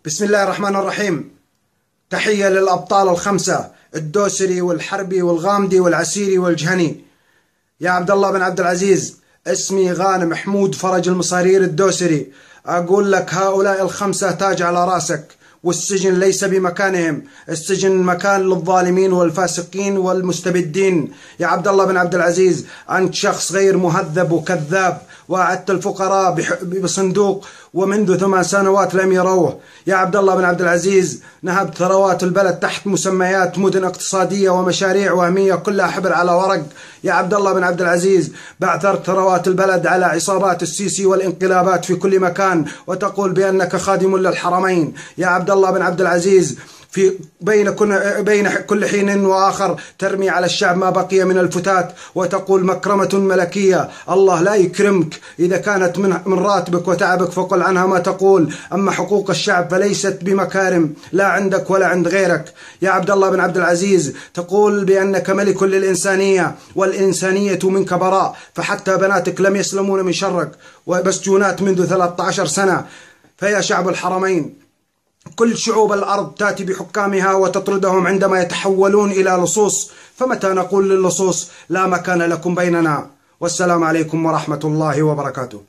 بسم الله الرحمن الرحيم. تحية للأبطال الخمسة: الدوسري والحربي والغامدي والعسيري والجهني. يا عبد الله بن عبد العزيز، اسمي غانم حمود فرج المصارير الدوسري. أقول لك هؤلاء الخمسة تاج على راسك، والسجن ليس بمكانهم، السجن مكان للظالمين والفاسقين والمستبدين. يا عبد الله بن عبد العزيز، أنت شخص غير مهذب وكذاب، وأعدت الفقراء بصندوق ومنذ 8 سنوات لم يروه. يا عبد الله بن عبد العزيز، نهبت ثروات البلد تحت مسميات مدن اقتصادية ومشاريع وهمية كلها حبر على ورق. يا عبد الله بن عبد العزيز، بعثرت ثروات البلد على عصابات السيسي والانقلابات في كل مكان، وتقول بأنك خادم للحرمين. يا عبد الله بن عبد العزيز، بين كل حين وآخر ترمي على الشعب ما بقي من الفتات، وتقول مكرمة ملكية. الله لا يكرمك إذا كانت من راتبك وتعبك، فقل عنها ما تقول. أما حقوق الشعب فليست بمكارم، لا عندك ولا عند غيرك. يا عبد الله بن عبد العزيز، تقول بأنك ملك للإنسانية، والإنسانية منك براء، فحتى بناتك لم يسلمون من شرك ومسجونات منذ 13 سنة. فيا شعب الحرمين، كل شعوب الأرض تأتي بحكامها وتطردهم عندما يتحولون إلى لصوص، فمتى نقول للصوص لا مكان لكم بيننا؟ والسلام عليكم ورحمة الله وبركاته.